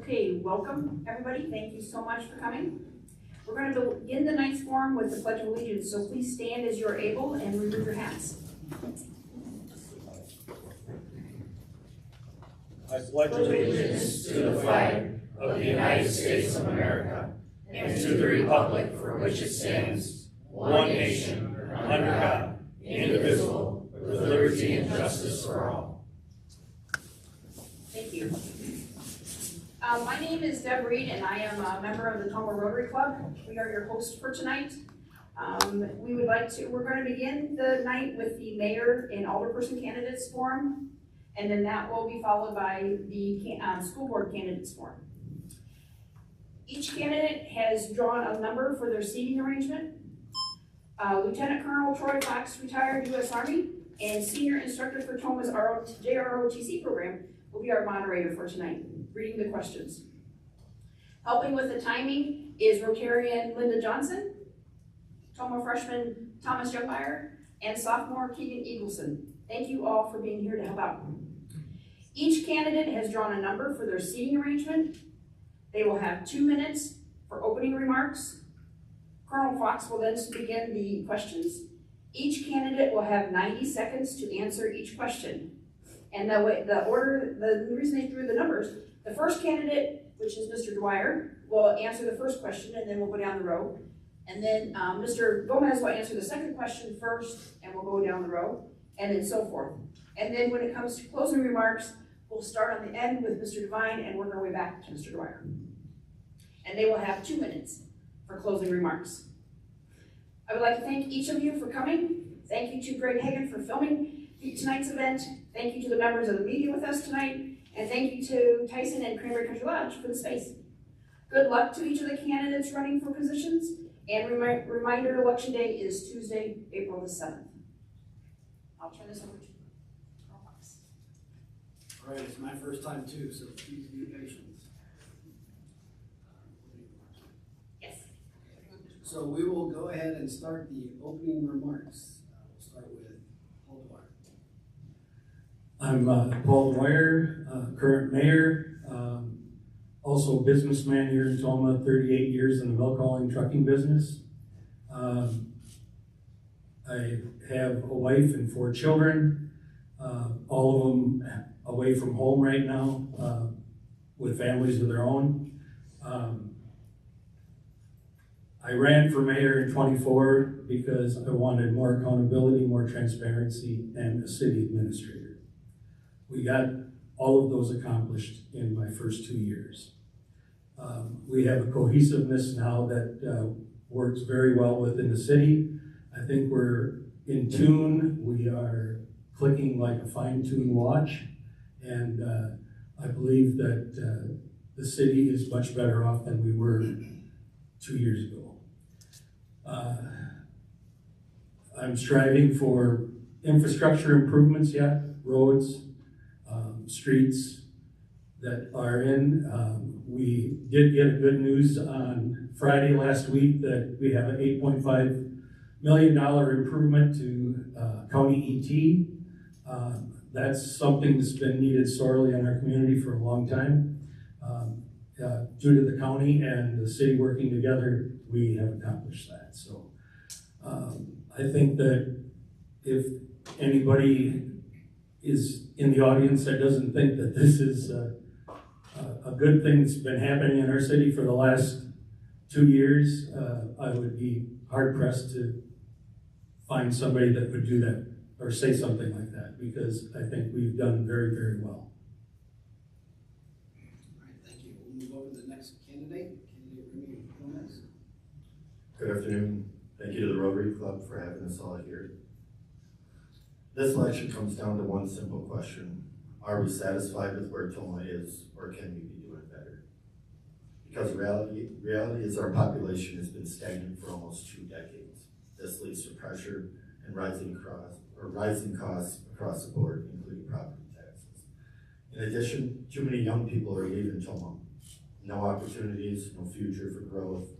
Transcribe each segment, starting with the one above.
Okay, welcome everybody. Thank you so much for coming. We're going to begin the night's forum with the Pledge of Allegiance, so please stand as you're able and remove your hats. I pledge allegiance to the flag of the United States of America and to the republic for which it stands, one nation, under God, indivisible, with liberty and justice for all. Thank you. My name is Deb Reed, and I am a member of the Tomah Rotary Club. We are your host for tonight. We're going to begin the night with the mayor and alderperson candidates forum, and then that will be followed by the school board candidates forum. Each candidate has drawn a number for their seating arrangement. Lieutenant Colonel Troy Fox, retired U.S. Army, and senior instructor for Tomah's JROTC program will be our moderator for tonight, reading the questions. Helping with the timing is Rotarian Linda Johnson, Tomah freshman Thomas Youngmeyer, and sophomore Keegan Eagleson. Thank you all for being here to help out. Each candidate has drawn a number for their seating arrangement. They will have 2 minutes for opening remarks. Colonel Fox will then begin the questions. Each candidate will have 90 seconds to answer each question. And the reason they drew the numbers, the first candidate, which is Mr. Dwyer, will answer the first question, and then we'll go down the row. And then Mr. Gomez will answer the second question first, and we'll go down the row, and then so forth. And then when it comes to closing remarks, we'll start on the end with Mr. Devine and work our way back to Mr. Dwyer. And they will have 2 minutes for closing remarks. I would like to thank each of you for coming. Thank you to Greg Hagan for filming tonight's event. Thank you to the members of the media with us tonight. And thank you to Tyson and Cranberry Country Lodge for the space. Good luck to each of the candidates running for positions. And reminder, Election Day is Tuesday, April the 7th. I'll turn this over to Colonel Fox. All right, it's my first time too, so please be patient. Yes. So we will go ahead and start the opening remarks. We'll start with Paul Dwyer. I'm Paul Dwyer, current mayor, also a businessman here in Tomah, 38 years in the milk hauling trucking business. I have a wife and 4 children, all of them away from home right now with families of their own. I ran for mayor in 24 because I wanted more accountability, more transparency, and a city administrator. We got all of those accomplished in my first 2 years. We have a cohesiveness now that works very well within the city. I think we're in tune. We are clicking like a fine-tuned watch. And I believe that the city is much better off than we were 2 years ago. I'm striving for infrastructure improvements yet, roads, streets that are in. We did get good news on Friday last week that we have an $8.5 million improvement to county ET. That's something that's been needed sorely in our community for a long time. Due to the county and the city working together, we have accomplished that. So I think that if anybody is in the audience that doesn't think that this is a good thing that's been happening in our city for the last 2 years, I would be hard pressed to find somebody that would do that or say something like that, because I think we've done very, very well. All right, thank you. We'll move over to the next candidate, Remy Gomez. Good afternoon. Thank you to the Rotary Club for having us all here. This election comes down to one simple question. Are we satisfied with where Tomah is, or can we be doing better? Because reality is our population has been stagnant for almost 2 decades. This leads to pressure and rising costs across the board, including property taxes. In addition, too many young people are leaving Tomah. No opportunities, no future for growth,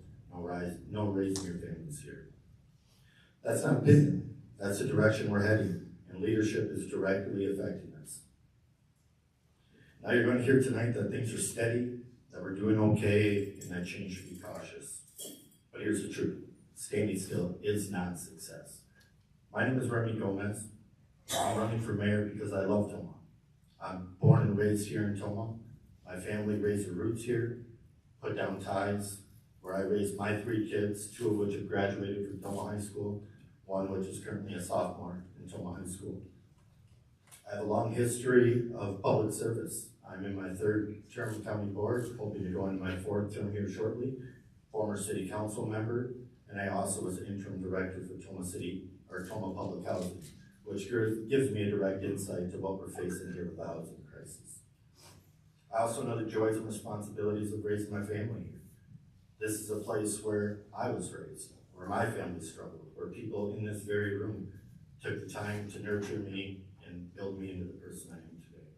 no raising your families here. That's not opinion. That's the direction we're heading. And leadership is directly affecting us. Now you're going to hear tonight that things are steady, that we're doing okay and that change should be cautious. But here's the truth, standing still is not success. My name is Remy Gomez. I'm running for mayor because I love Tomah. I'm born and raised here in Tomah. My family raised their roots here, put down ties, where I raised my 3 kids, 2 of which have graduated from Tomah High School, 1 which is currently a sophomore in Tomah High School. I have a long history of public service. I'm in my 3rd term of county board, hoping to go into my 4th term here shortly, former city council member, and I also was interim director for Tomah Public Housing, which gives me a direct insight to what we're facing here with the housing crisis. I also know the joys and responsibilities of raising my family here. This is a place where I was raised, where my family struggled, where people in this very room took the time to nurture me and build me into the person I am today.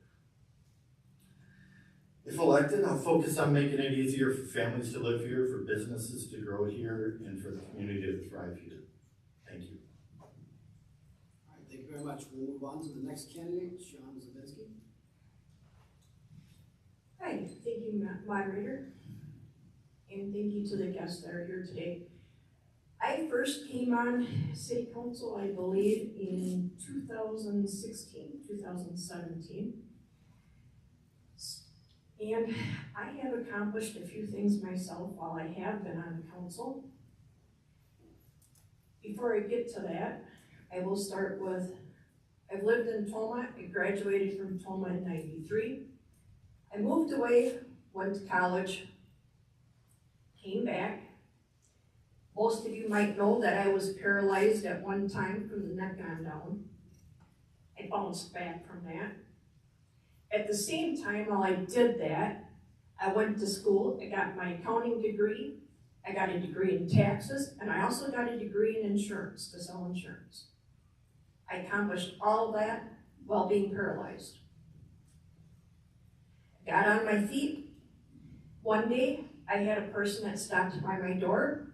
If elected, I'll focus on making it easier for families to live here, for businesses to grow here, and for the community to thrive here. Thank you. All right, thank you very much. We'll move on to the next candidate, Shawn Zabinski. Hi, thank you, moderator, and thank you to the guests that are here today. I first came on city council, I believe, in 2016, 2017. And I have accomplished a few things myself while I have been on the council. Before I get to that, I will start with, I've lived in Tomah. I graduated from Tomah in '93. I moved away, went to college, came back. Most of you might know that I was paralyzed at one time from the neck on down. I bounced back from that. At the same time, while I did that, I went to school. I got my accounting degree. I got a degree in taxes, and I also got a degree in insurance, to sell insurance. I accomplished all of that while being paralyzed. Got on my feet. One day, I had a person that stopped by my door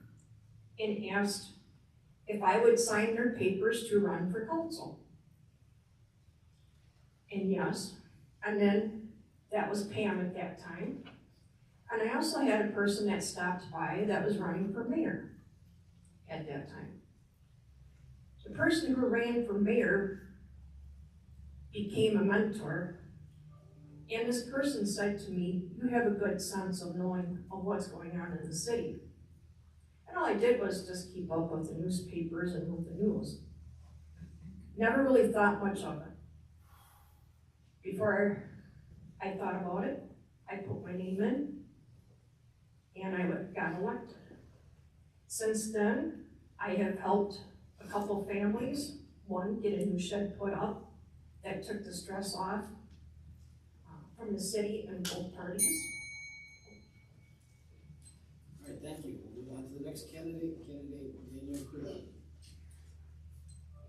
and asked if I would sign their papers to run for council. And yes, and then that was Pam at that time. And I also had a person that stopped by that was running for mayor at that time. The person who ran for mayor became a mentor. And this person said to me, you have a good sense of knowing of what's going on in the city. And all I did was just keep up with the newspapers and with the news. Never really thought much of it. Before I thought about it, I put my name in, and I got elected. Since then, I have helped a couple families, one, get a new shed put up that took the stress off from the city and both parties. All right, thank you. We'll move on to the next candidate, Daniel Crego.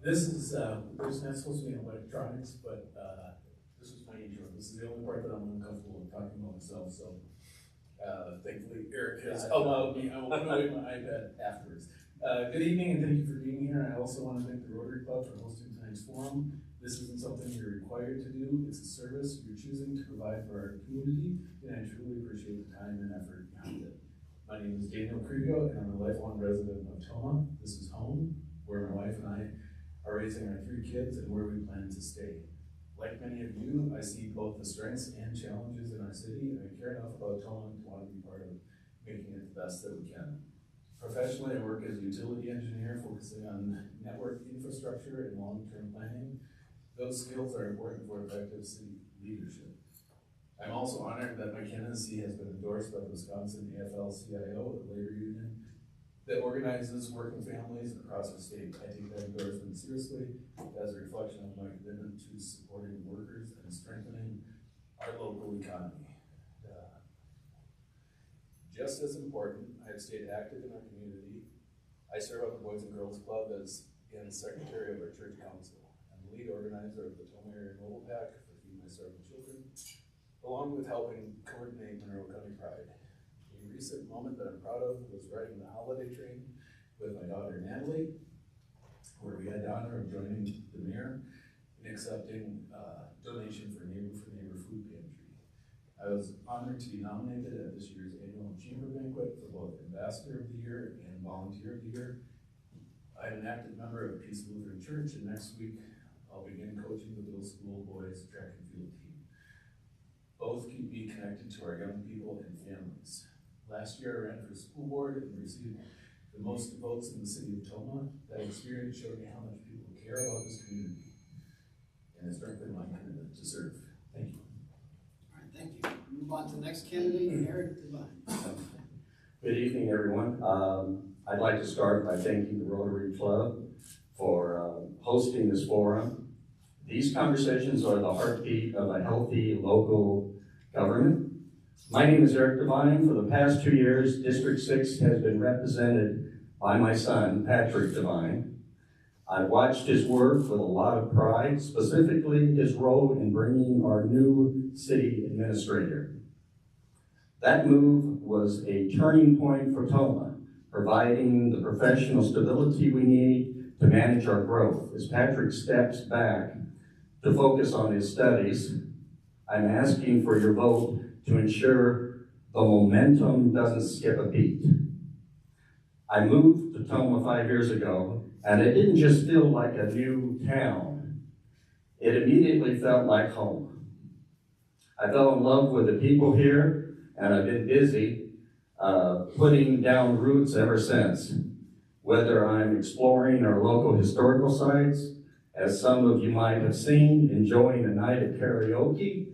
This is, there's not supposed to be electronics, but this is my intro. This is the only part that I'm uncomfortable with talking about myself, so thankfully Eric has allowed me. I will put away my iPad afterwards. Good evening and thank you for being here. I also want to thank the Rotary Club for hosting tonight's forum. This isn't something you're required to do. It's a service you're choosing to provide for our community, and I truly appreciate the time and effort behind it. My name is Daniel Crego, and I'm a lifelong resident of Tomah. This is home, where my wife and I are raising our 3 kids and where we plan to stay. Like many of you, I see both the strengths and challenges in our city, and I care enough about Tomah to want to be part of making it the best that we can. Professionally, I work as a utility engineer, focusing on network infrastructure and long-term planning. Those skills are important for effective city leadership. I'm also honored that my candidacy has been endorsed by the Wisconsin AFL-CIO, the labor union that organizes working families across the state. I take that endorsement seriously as a reflection of my commitment to supporting workers and strengthening our local economy. Just as important, I have stayed active in our community. I serve on the Boys and Girls Club and secretary of our church council. I'm the lead organizer of the Tomah Area Mobile Pack for Feed My Starving Children, along with helping coordinate Monroe County Pride. A recent moment that I'm proud of was riding the holiday train with my daughter Natalie, where we had the honor of joining the mayor in accepting a donation for Neighbor food pantry. I was honored to be nominated at this year's annual chamber banquet for both Ambassador of the Year and Volunteer of the Year. I'm an active member of Peace Lutheran Church, and next week I'll begin coaching the middle school boys track and field team. Both keep me connected to our young people and families. Last year I ran for school board and received the most votes in the city of Tomah. That experience showed me how much people care about this community, and it's strengthened my commitment to serve. Thank you. All right, thank you. Move on to the next candidate, Eric Devine. Good evening, everyone. I'd like to start by thanking the Rotary Club for hosting this forum. These conversations are the heartbeat of a healthy local government. My name is Eric Devine. For the past 2 years, District 6 has been represented by my son, Patrick Devine. I've watched his work with a lot of pride, specifically his role in bringing our new city administrator. That move was a turning point for Tomah, providing the professional stability we need to manage our growth. As Patrick steps back to focus on his studies, I'm asking for your vote to ensure the momentum doesn't skip a beat. I moved to Tomah 5 years ago, and it didn't just feel like a new town. It immediately felt like home. I fell in love with the people here, and I've been busy putting down roots ever since. Whether I'm exploring our local historical sites, as some of you might have seen, enjoying a night of karaoke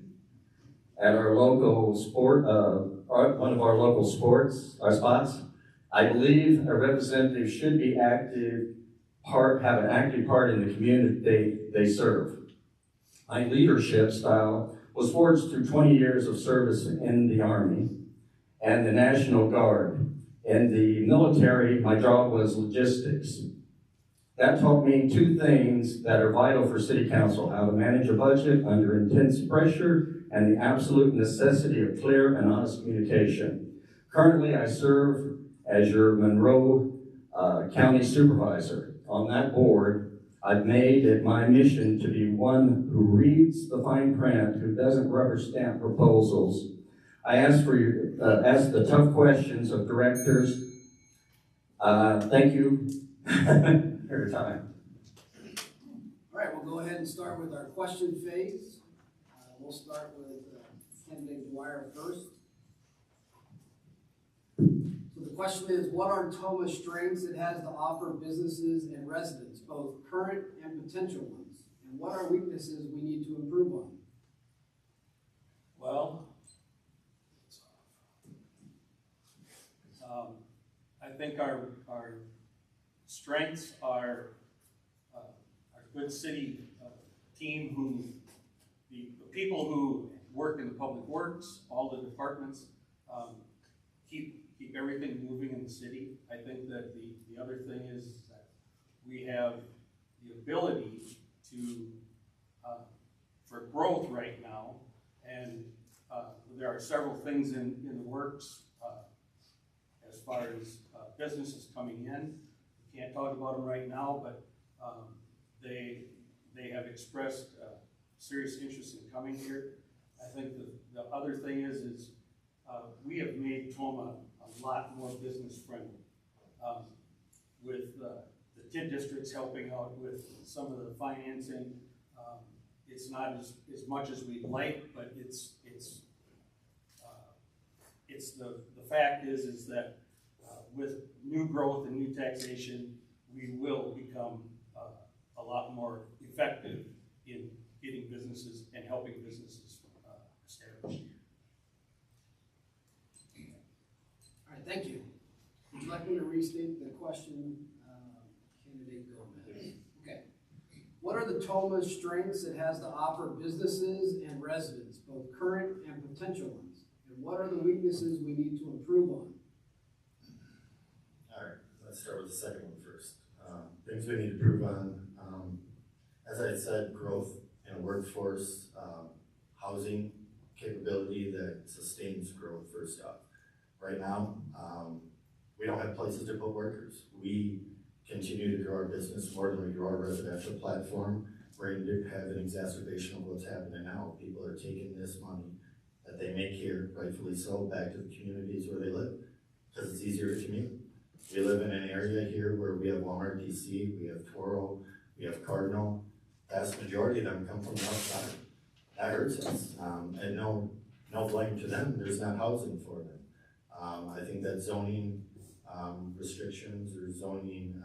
at our local one of our local spots, I believe a representative should be have an active part in the community they serve. My leadership style was forged through 20 years of service in the Army and the National Guard. In the military, my job was logistics. That taught me two things that are vital for City Council: how to manage a budget under intense pressure and the absolute necessity of clear and honest communication. Currently, I serve as your Monroe County Supervisor. On that board, I've made it my mission to be one who reads the fine print, who doesn't rubber stamp proposals. I ask the tough questions of directors. Thank you for your time. All right, we'll go ahead and start with our question phase. We'll start with candidate Dwyer first. So the question is, what are Tomah's strengths it has to offer businesses and residents, both current and potential ones? And what are weaknesses we need to improve on? Well, I think our strengths are our good city team, the people who work in the public works, all the departments, keep everything moving in the city. I think that the other thing is that we have the ability to for growth right now, and there are several things in the works as far as businesses coming in. We can't talk about them right now, but they have expressed serious interest in coming here. I think the other thing is we have made Tomah a lot more business friendly with the TID districts helping out with some of the financing. It's not as much as we'd like, but the fact is that with new growth and new taxation, we will become a lot more effective in getting businesses and helping businesses established. All right, thank you. Would you like me to restate the question, candidate Gomez? Okay. What are the Tomah's strengths it has to offer businesses and residents, both current and potential ones? And what are the weaknesses we need to improve on? All right, let's start with the second one first. Things we need to improve on. As I said, growth in a workforce, housing capability that sustains growth first up. Right now, we don't have places to put workers. We continue to grow our business more than we grow our residential platform. We're going to have an exacerbation of what's happening now. People are taking this money that they make here, rightfully so, back to the communities where they live, because it's easier to commute. We live in an area here where we have Walmart DC, we have Toro, we have Cardinal. Vast majority of them come from the outside. That hurts us, and no blame to them, there's not housing for them. I think that zoning restrictions or zoning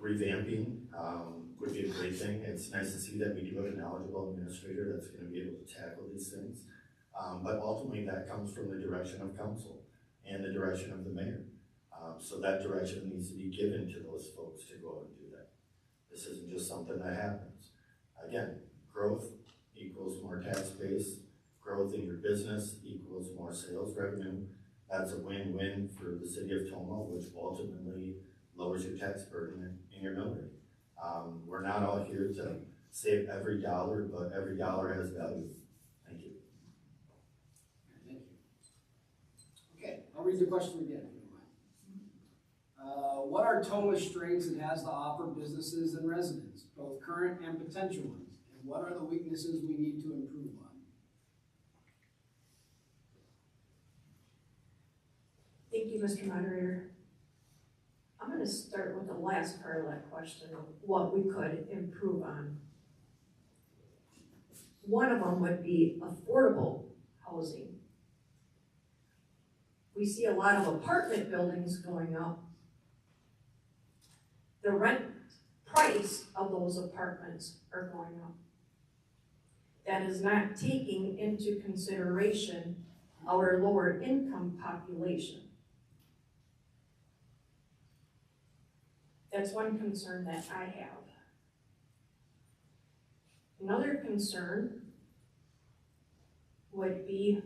revamping would be a great thing. It's nice to see that we do have a knowledgeable administrator that's going to be able to tackle these things. But ultimately that comes from the direction of council and the direction of the mayor. So that direction needs to be given to those folks to go out and do that. This isn't just something that happens. Again, growth equals more tax base, growth in your business equals more sales revenue. That's a win-win for the city of Tomah, which ultimately lowers your tax burden in your mill rate. We're not all here to save every dollar, but every dollar has value. Thank you. Thank you. Okay, I'll read the question again, if you don't mind. What are Tomah's strengths it has to offer businesses and residents, both current and potential ones? And what are the weaknesses we need to improve on? Thank you, Mr. Moderator. I'm going to start with the last part of that question of what we could improve on. One of them would be affordable housing. We see a lot of apartment buildings going up. The rent price of those apartments are going up. That is not taking into consideration our lower income population. That's one concern that I have. Another concern would be,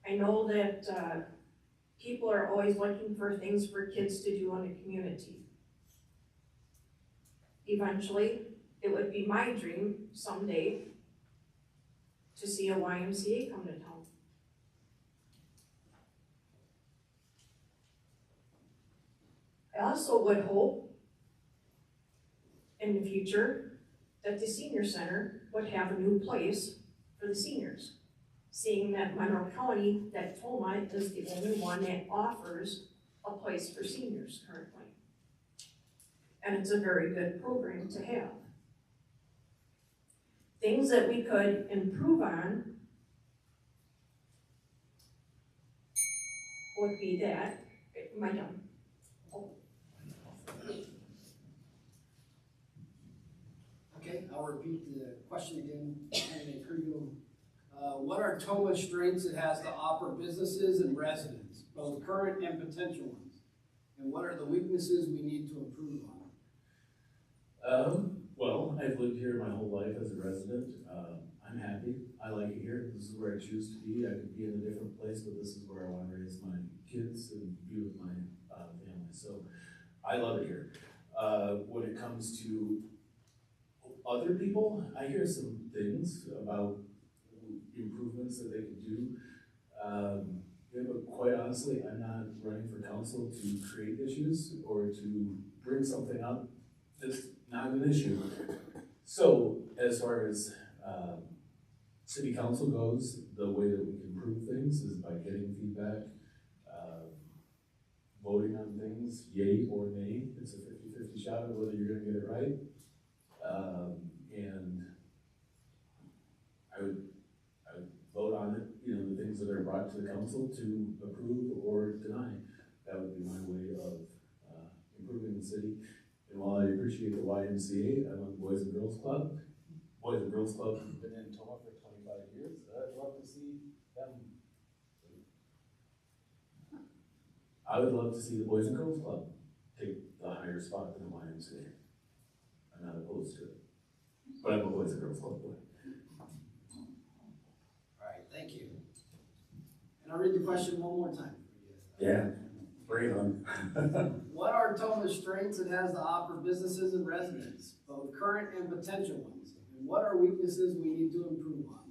I know that people are always looking for things for kids to do in a community. Eventually, it would be my dream someday to see a YMCA come to town. I also would hope in the future that the senior center would have a new place for the seniors. Seeing that Monroe County, that Tomah is the only one that offers a place for seniors currently. And it's a very good program to have. Things that we could improve on would be that, am I done? Okay, I'll repeat the question again. Candidate Crego. What are Tomah's strengths it has to offer businesses and residents, both current and potential ones? And what are the weaknesses we need to improve on? Well, I've lived here my whole life as a resident. I'm happy. I like it here. This is where I choose to be. I could be in a different place, but this is where I want to raise my kids and be with my family. So I love it here. When it comes to other people, I hear some things about improvements that they could do. Yeah, but quite honestly, I'm not running for council to create issues or to bring something up that's not an issue. So as far as city council goes, the way that we can improve things is by getting feedback, voting on things, yay or nay. It's a 50-50 shot of whether you're gonna get it right. And I would vote on it, you know, the things that are brought to the council to approve or deny. That would be my way of improving the city. And while I appreciate the YMCA, I'm on the Boys and Girls Club. Boys and Girls Club have been in Tomah for 25 years. I'd love to see them. I would love to see the Boys and Girls Club take the higher spot than the YMCA. I'm not opposed to it. But I'm a Boys and Girls Club boy. Thank you. And I'll read the question one more time. Yeah, bring it on. What are Tomah's strengths it has to offer businesses and residents, both current and potential ones? And what are weaknesses we need to improve on?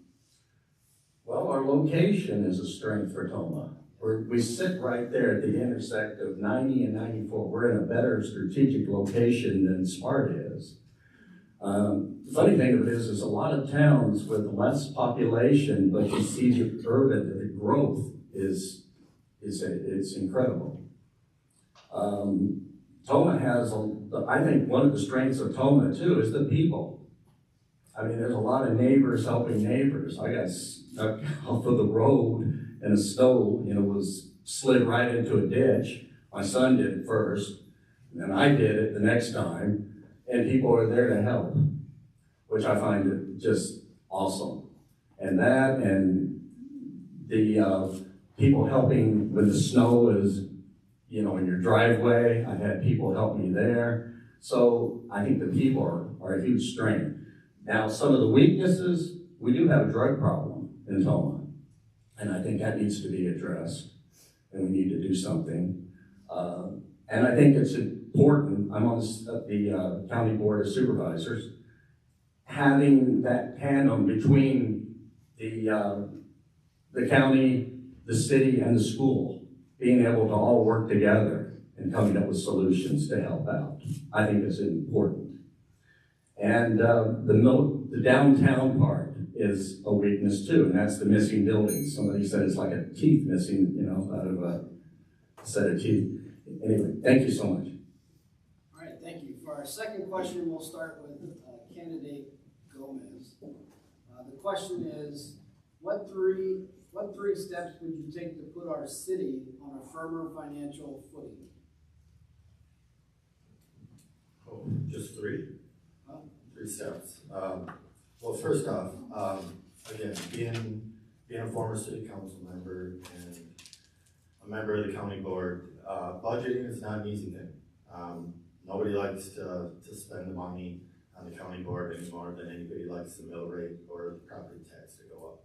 Well, our location is a strength for Tomah. We sit right there at the intersect of 90 and 94. We're in a better strategic location than Smart is. The funny thing of it is a lot of towns with less population, but you see the urban, the growth is it's incredible. Tomah has, I think one of the strengths of Tomah too is the people. I mean, there's a lot of neighbors helping neighbors. I got stuck off of the road and a snow, was slid right into a ditch. My son did it first, and then I did it the next time, and people are there to help, which I find it just awesome. And that, and the people helping when the snow is, in your driveway. I had people help me there. So I think the people are a huge strength. Now, some of the weaknesses, we do have a drug problem in Tomah, and I think that needs to be addressed, and we need to do something. And I think it's important, I'm on the County Board of Supervisors, having that tandem between the county, the city, and the school, being able to all work together and coming up with solutions to help out. I think it's important. And the downtown part is a weakness too, and that's the missing buildings. Somebody said it's like a teeth missing, out of a set of teeth. Anyway, thank you so much. All right, thank you. For our second question, we'll start with candidate Gomez. The question is, what three steps would you take to put our city on a firmer financial footing? Oh, just three? Three steps. Well, first off, again, being a former city council member and a member of the county board, budgeting is not an easy thing. Nobody likes to spend the money on the county board any more than anybody likes the mill rate or the property tax to go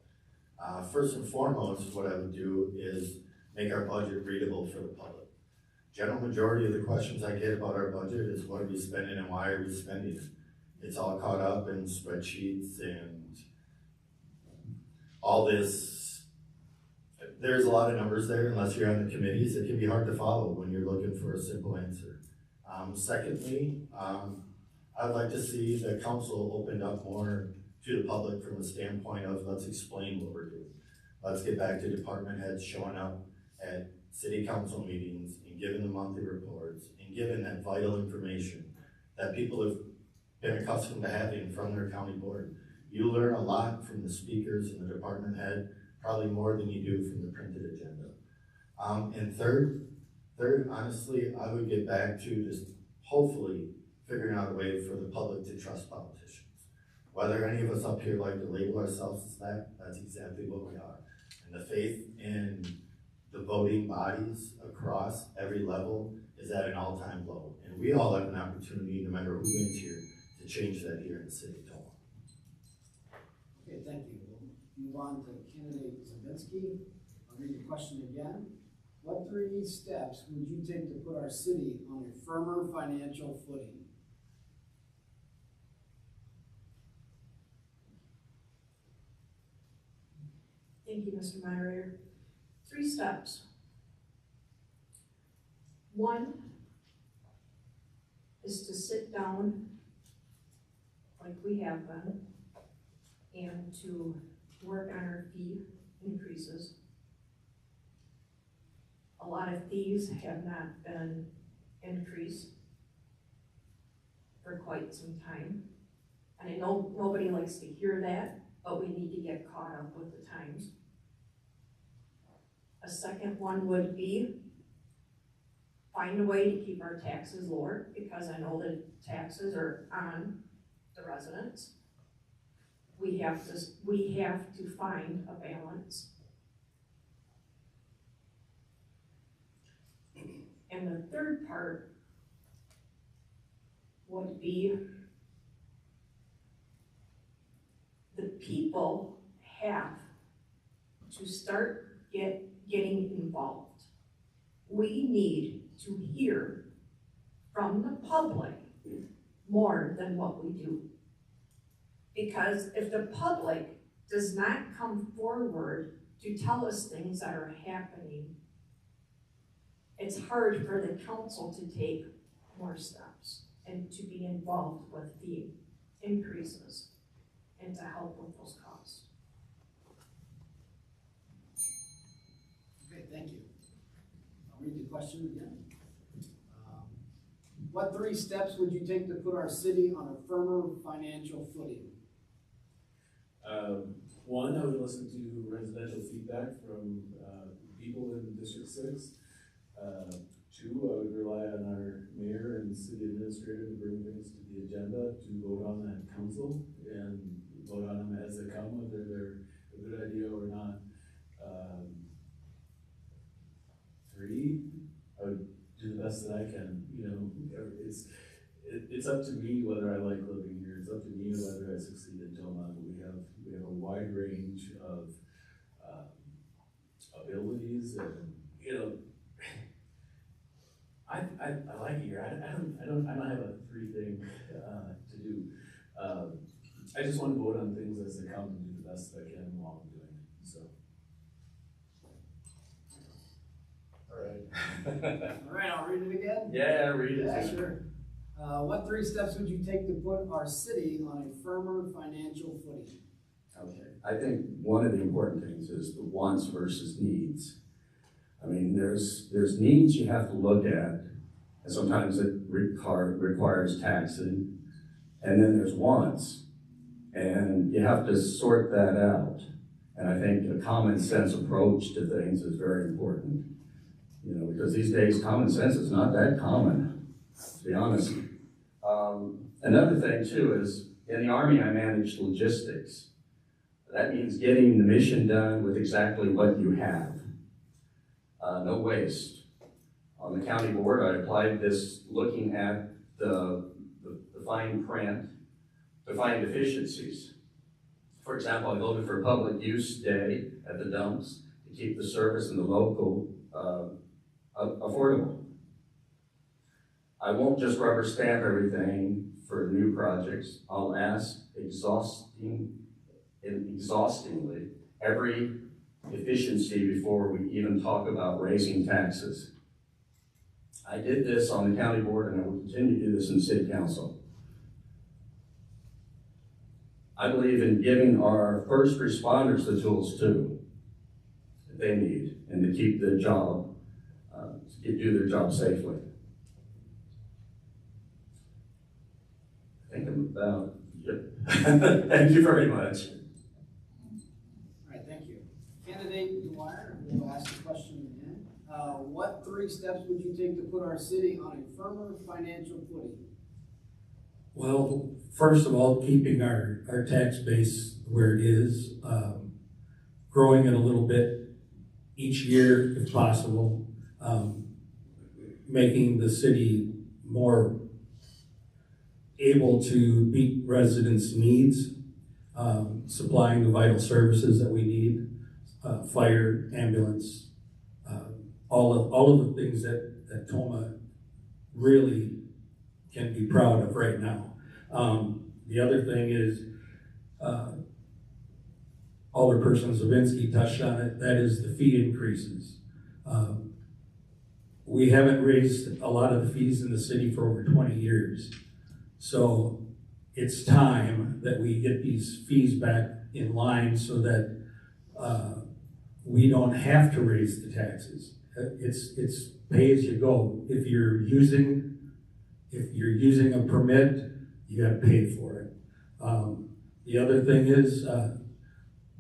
up. First and foremost, what I would do is make our budget readable for the public. General majority of the questions I get about our budget is what are we spending and why are we spending it? It's all caught up in spreadsheets and all this. There's a lot of numbers there, unless you're on the committees. It can be hard to follow when you're looking for a simple answer. Secondly, I'd like to see the council opened up more to the public from the standpoint of let's explain what we're doing. Let's get back to department heads showing up at city council meetings and giving the monthly reports and giving that vital information that people have been accustomed to having from their county board. You learn a lot from the speakers and the department head, probably more than you do from the printed agenda. And third, honestly, I would get back to just hopefully figuring out a way for the public to trust politicians. Whether any of us up here like to label ourselves as that, that's exactly what we are. And the faith in the voting bodies across every level is at an all-time low. And we all have an opportunity, no matter who wins here, to change that here in the city of Tomah. Okay, thank you. We'll move on to candidate Zabinski. I'll read the question again. What three steps would you take to put our city on a firmer financial footing? Thank you, Mr. Moderator. 3 steps. 1 is to sit down like we have been and to work on our fee increases. A lot of fees have not been increased for quite some time. And I know nobody likes to hear that, but we need to get caught up with the times. A second one would be find a way to keep our taxes lower, because I know that taxes are on the residents. We have to find a balance. And the third part would be the people have to start getting involved. We need to hear from the public more than what we do. Because if the public does not come forward to tell us things that are happening, it's hard for the council to take more steps and to be involved with fee increases and to help with those costs. Okay, thank you. I'll read the question again. What 3 steps would you take to put our city on a firmer financial footing? One, I would listen to residential feedback from people in District 6. 2, I would rely on our mayor and city administrator to bring things to the agenda to vote on at council and vote on them as they come, whether they're a good idea or not. 3, I would do the best that I can. You know, it's up to me whether I like living here. It's up to me whether I succeed in Tomah. We have a wide range of abilities, and you know, I like it here. I don't have a 3 thing to do. I just want to vote on things as they come and do the best that I can while I'm doing it. So. All right, I'll read it again. Yeah, read it. Yeah, sure. What 3 steps would you take to put our city on a firmer financial footing? Okay, I think one of the important things is the wants versus needs. I mean, there's needs you have to look at, and sometimes it requires taxing, and then there's wants, and you have to sort that out. And I think a common sense approach to things is very important. You know, because these days common sense is not that common, to be honest. Another thing too is, in the Army I managed logistics. That means getting the mission done with exactly what you have. No waste. On the county board, I applied this looking at the fine print to find efficiencies. For example, I voted for public use day at the dumps to keep the service and the local affordable. I won't just rubber stamp everything for new projects. I'll ask exhaustingly every efficiency before we even talk about raising taxes. I did this on the county board, and I will continue to do this in city council. I believe in giving our first responders the tools too that they need, and to keep the job, do their job safely. I think I'm about, yep. Thank you very much. All right, thank you. Candidate Dwyer, we'll ask the question again. What 3 steps would you take to put our city on a firmer financial footing? Well, first of all, keeping our tax base where it is, growing it a little bit each year if possible, making the city more able to meet residents' needs, supplying the vital services that we need, fire, ambulance, all of the things that Tomah really can be proud of right now. The other thing is, Alderperson Zabinski touched on it, that is the fee increases. We haven't raised a lot of the fees in the city for over 20 years. So it's time that we get these fees back in line so that we don't have to raise the taxes. It's pay as you go. If you're using a permit, you got to pay for it. The other thing is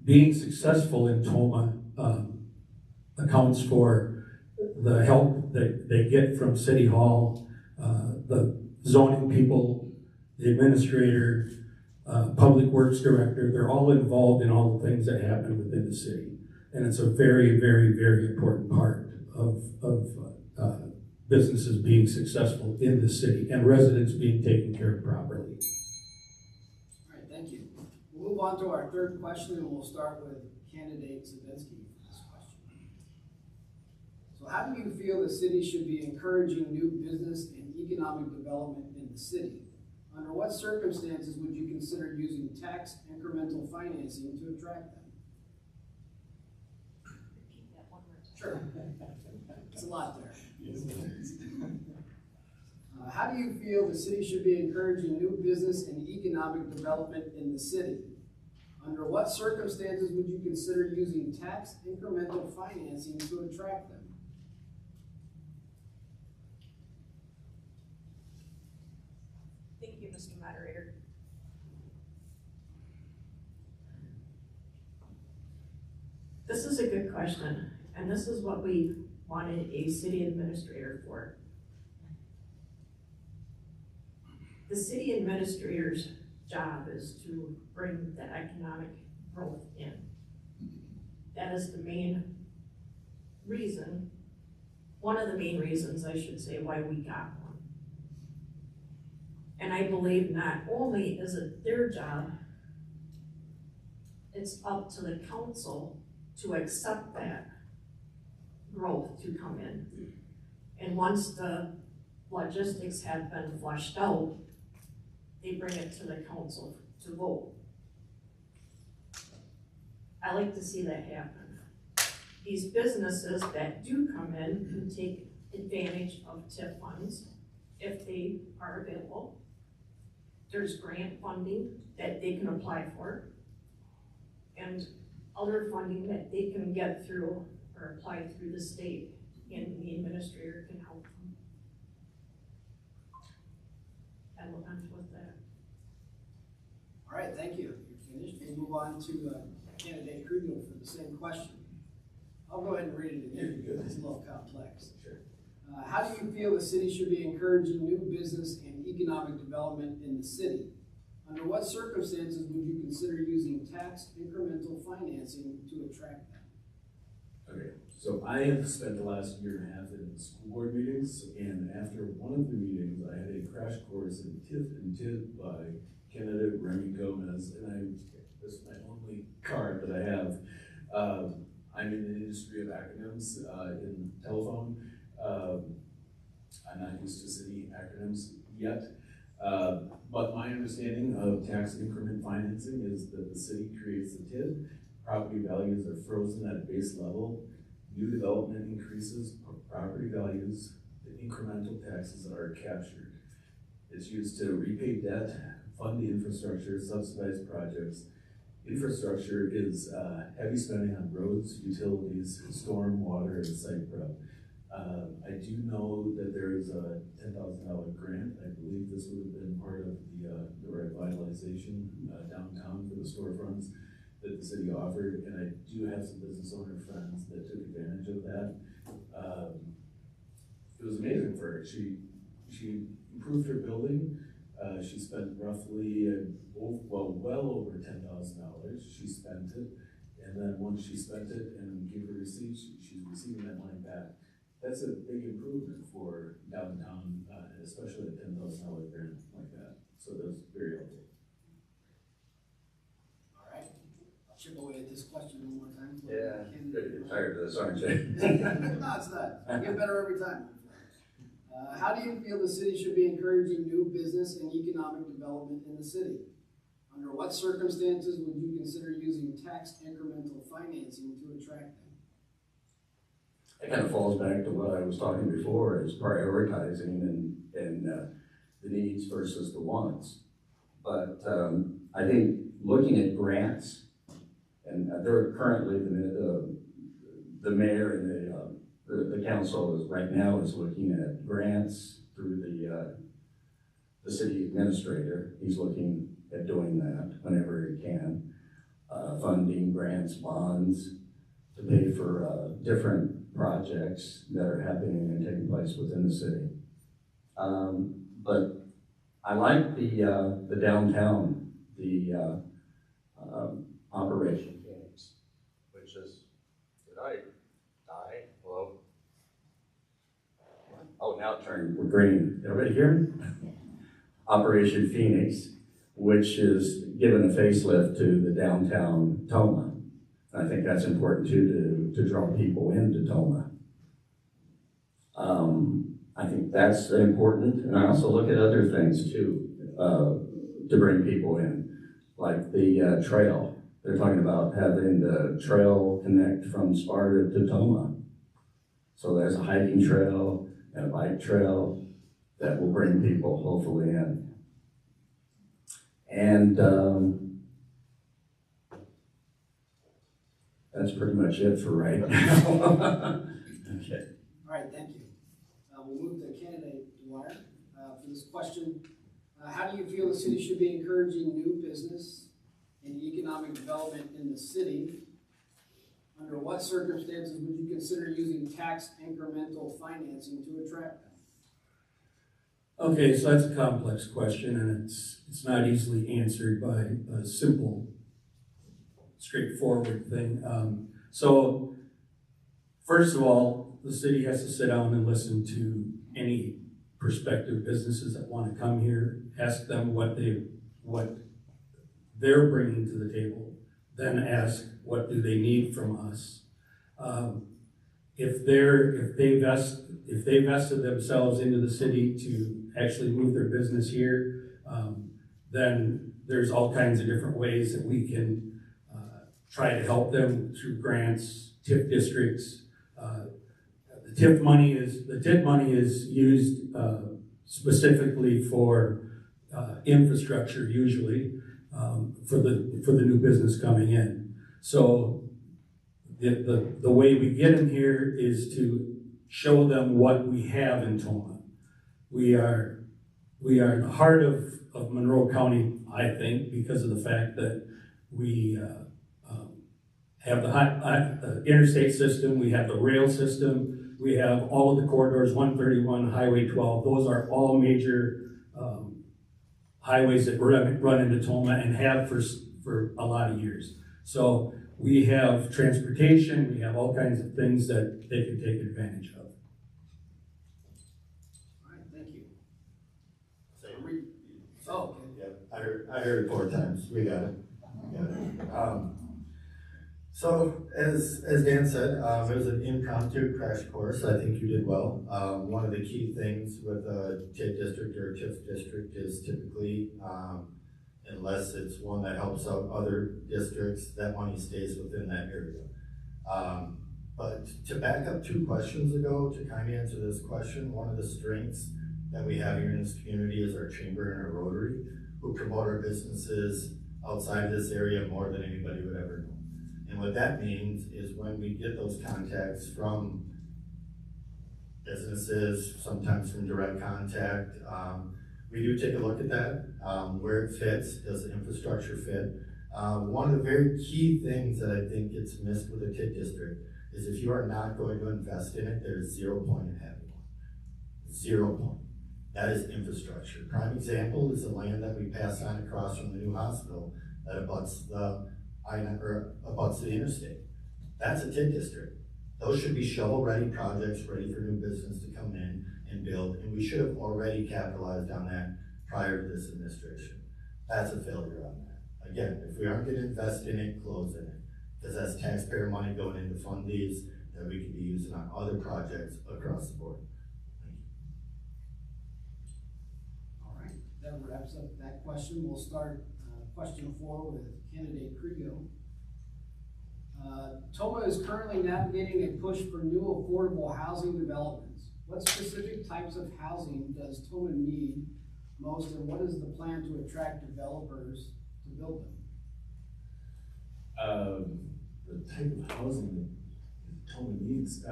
being successful in Tomah accounts for the help that they get from City Hall, the zoning people, the administrator, public works director. They're all involved in all the things that happen within the city. And it's a very, very, very important part of businesses being successful in the city and residents being taken care of properly. All right, thank you. We'll move on to our 3rd question, and we'll start with candidate Zabinski for this question. So how do you feel the city should be encouraging new business and economic development in the city? Under what circumstances would you consider using tax incremental financing to attract them? Repeat that one more time. Sure. It's a lot there. How do you feel the city should be encouraging new business and economic development in the city? Under what circumstances would you consider using tax incremental financing to attract them? Thank you, Mr. Moderator. This is a good question, and this is what we wanted a city administrator for. The city administrator's job is to bring the economic growth in. That is the main reason, one of the main reasons, I should say, why we got one. And I believe not only is it their job, it's up to the council to accept that growth to come in. And once the logistics have been flushed out, they bring it to the council to vote. I like to see that happen. These businesses that do come in can take advantage of TIF funds if they are available. There's grant funding that they can apply for, and other funding that they can get through or apply through the state, and the administrator can help them. I will end with that. All right, thank you. You're finished. We'll move on to candidate Crego for the same question. I'll go ahead and read it again because it's a little complex. Sure. How do you feel the city should be encouraging new business and economic development in the city? Under what circumstances would you consider using tax incremental financing to attract them? Okay, so I have spent the last year and a half in school board meetings, and after one of the meetings, I had a crash course in TIF and TID by candidate Remy Gomez, and this is my only card that I have. I'm in the industry of acronyms in telephone. I'm not used to city acronyms yet, but my understanding of tax increment financing is that the city creates a TID, property values are frozen at a base level, new development increases property values, the incremental taxes are captured. It's used to repay debt, fund the infrastructure, subsidize projects. Infrastructure is heavy spending on roads, utilities, storm, water, and site prep. I do know that there is a $10,000 grant. I believe this would have been part of the revitalization downtown for the storefronts that the city offered, and I do have some business owner friends that took advantage of that. It was amazing for her. She improved her building. She spent roughly, well over $10,000. She spent it, and then once she spent it and gave her receipts, she's receiving that money back. That's a big improvement for downtown, especially a $10,000 grant like that. So that's very helpful. All right, I'll chip away at this question one more time. Yeah, you're tired of this, aren't you? No, it's not. I get better every time. How do you feel the city should be encouraging new business and economic development in the city? Under what circumstances would you consider using tax incremental financing to attract them? It kind of falls back to what I was talking before, is prioritizing and the needs versus the wants. But I think looking at grants, and they're currently the mayor and the council is right now is looking at grants through the city administrator. He's looking at doing that whenever he can, funding grants, bonds to pay for different projects that are happening and taking place within the city. But I like the downtown, the Operation Phoenix, which is, did I die? Hello? Oh, now it turned green. Everybody hear me? Operation Phoenix, which is given a facelift to the downtown Tomah. I think that's important too, to draw people into Tomah. I think that's important, and I also look at other things too, to bring people in, like the trail. They're talking about having the trail connect from Sparta to Tomah. So there's a hiking trail and a bike trail, that will bring people hopefully in. And that's pretty much it for right now. Okay. All right, thank you. We'll move to candidate Dwyer for this question. How do you feel the city should be encouraging new business and economic development in the city? Under what circumstances would you consider using tax incremental financing to attract them? Okay, so that's a complex question, and it's not easily answered by a simple, straightforward thing. So, first of all, the city has to sit down and listen to any prospective businesses that want to come here, ask them what they're bringing to the table, then ask what do they need from us. If they vested themselves into the city to actually move their business here, then there's all kinds of different ways that we can try to help them through grants, TIF districts. The TIF money is used specifically for infrastructure usually for the new business coming in. So the way we get them here is to show them what we have in Tomah. We are in the heart of Monroe County, I think, because of the fact that we have the interstate system, we have the rail system, we have all of the corridors, 131, Highway 12. Those are all major highways that run into Tomah and have for a lot of years. So we have transportation, we have all kinds of things that they can take advantage of. All right, thank you. Oh, okay. Yeah, I heard it 4 times. We got it. So as Dan said, it was an impromptu crash course. I think you did well. One of the key things with a TIF district or a TIF district is typically, unless it's one that helps out other districts, that money stays within that area. But to back up 2 questions ago, to kind of answer this question, one of the strengths that we have here in this community is our chamber and our Rotary, who promote our businesses outside this area more than anybody would ever know. And what that means is when we get those contacts from businesses, sometimes from direct contact, we do take a look at that, where it fits, does the infrastructure fit. One of the very key things that I think gets missed with a TIF district is if you are not going to invest in it, there's 0 point in having one. 0 point. That is infrastructure. Prime example is the land that we passed on across from the new hospital that abuts the interstate. That's a TIF district. Those should be shovel-ready projects, ready for new business to come in and build, and we should have already capitalized on that prior to this administration. That's a failure on that. Again, if we aren't going to invest in it, close in it, because that's taxpayer money going in to fund these that we could be using on other projects across the board. All right, that wraps up that question. We'll start question 4 with candidate Crego. Tomah is currently navigating a push for new affordable housing developments. What specific types of housing does Tomah need most, and what is the plan to attract developers to build them? The type of housing that Tomah needs, I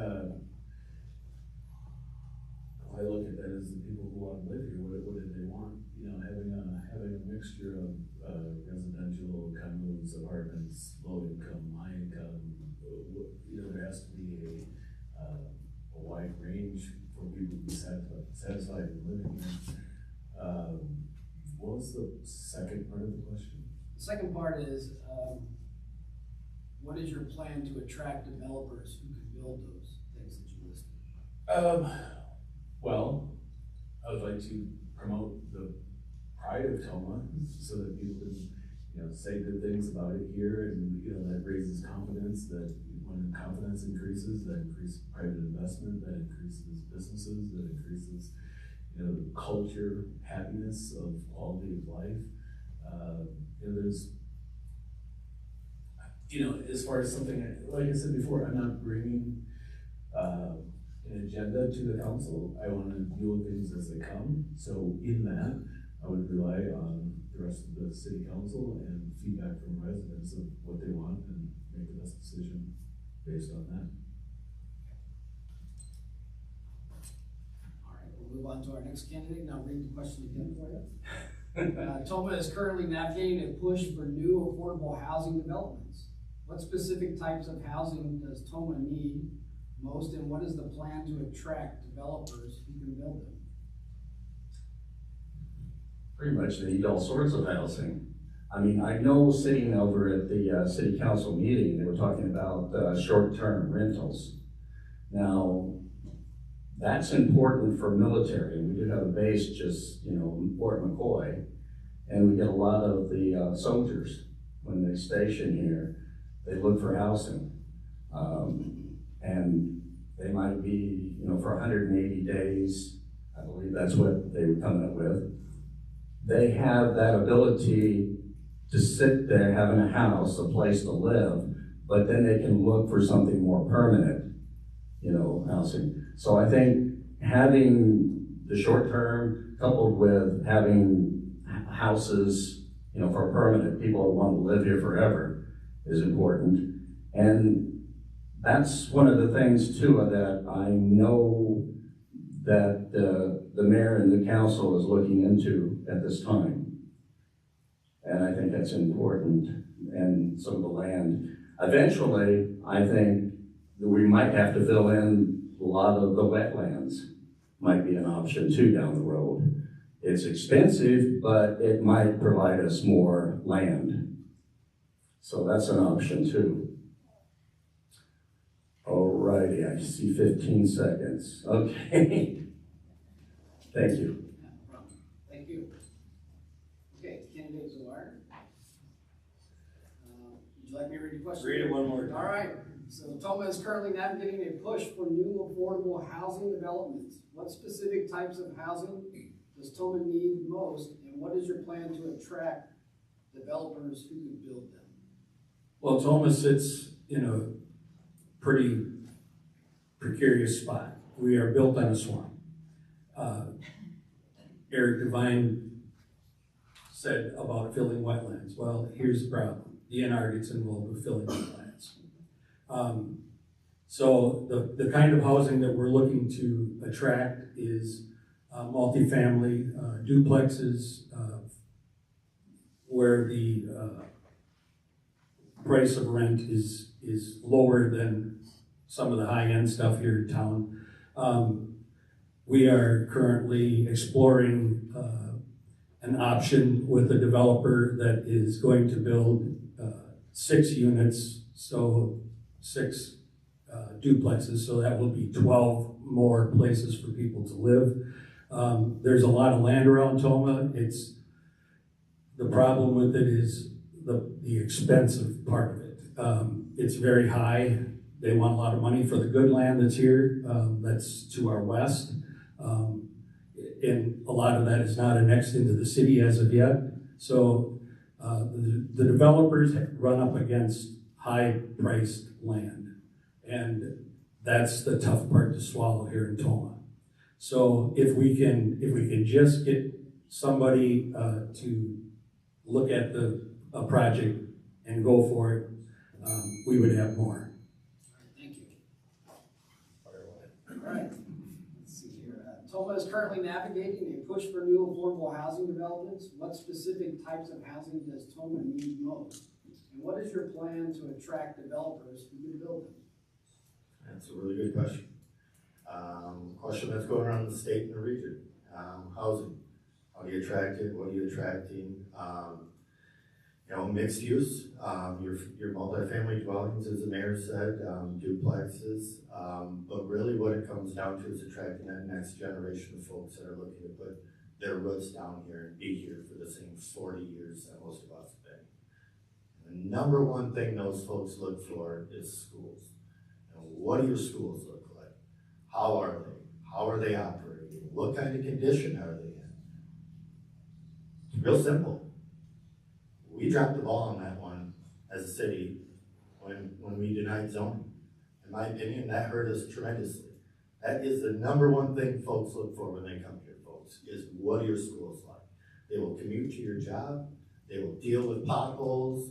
look at that as the people who want to live here. What do they want? You know, having a mixture of residential, condos, apartments, low income, high income. You know, there has to be a wide range for people to be satisfied in living here. What was the second part of the question? The second part is, what is your plan to attract developers who can build those things that you listed? Well, I would like to promote the pride of Tomah so that people can, you know, say good things about it here, and you know that raises confidence. That when confidence increases, that increases private investment, that increases businesses, that increases, you know, the culture, happiness of quality of life. You know, there's, you know, as far as something like I said before, I'm not bringing, you an agenda to the council. I want to deal with things as they come. So in that, I would rely on the rest of the city council and feedback from residents of what they want and make the best decision based on that. All right, we'll move on to our next candidate. Now read the question again for you. Tomah is currently navigating a push for new affordable housing developments. What specific types of housing does Tomah need most, and what is the plan to attract developers who can build them? Pretty much they need all sorts of housing. I mean, I know sitting over at the city council meeting, they were talking about short-term rentals. Now, that's important for military. We do have a base just, in Fort McCoy, and we get a lot of the soldiers, when they station here, they look for housing. And they might be, for 180 days, I believe that's what they were coming up with. They have that ability to sit there having a house, a place to live, but then they can look for something more permanent, housing. So I think having the short term coupled with having houses, for permanent, people who want to live here forever is important. And that's one of the things too that I know that the mayor and the council is looking into at this time. And I think that's important, and some of the land. Eventually, I think that we might have to fill in a lot of the wetlands. Might be an option too down the road. It's expensive, but it might provide us more land. So that's an option too. Alrighty, I see 15 seconds. Okay. Thank you. No problem. Thank you. Okay, candidate Dwyer. Would you like me to read the question? Read it one more time. All right. So Tomah is currently navigating a push for new affordable housing developments. What specific types of housing does Tomah need most, and what is your plan to attract developers who could build them? Well, Tomah sits in a pretty precarious spot. We are built on a swamp. Eric Devine said about filling wetlands. Well, here's the problem. DNR gets involved with filling wetlands. So the kind of housing that we're looking to attract is multifamily duplexes where the price of rent is lower than some of the high-end stuff here in town. We are currently exploring an option with a developer that is going to build 6 units, so 6 duplexes, so that will be 12 more places for people to live. There's a lot of land around Tomah. The problem with it is the expensive part of it. It's very high. They want a lot of money for the good land that's here, that's to our west. And a lot of that is not annexed into the city as of yet. So the developers run up against high-priced land. And that's the tough part to swallow here in Tomah. So if we can just get somebody to look at a project and go for it, we would have more. Thank you. All right. Let's see here. Tomah is currently navigating a push for new affordable housing developments. What specific types of housing does Tomah need most? And what is your plan to attract developers who can build them? That's a really good question. Question that's going around the state and the region. Housing. How do you attract it? What are you attracting? Mixed use. Your multifamily dwellings, as the mayor said, duplexes. But really what it comes down to is attracting that next generation of folks that are looking to put their roots down here and be here for the same 40 years that most of us have been. The number one thing those folks look for is schools. What do your schools look like? How are they? How are they operating? What kind of condition are they in? It's real simple. We dropped the ball on that one as a city when we denied zoning. In my opinion, that hurt us tremendously. That is the number one thing folks look for when they come here, folks, is what are your schools like? They will commute to your job, they will deal with potholes,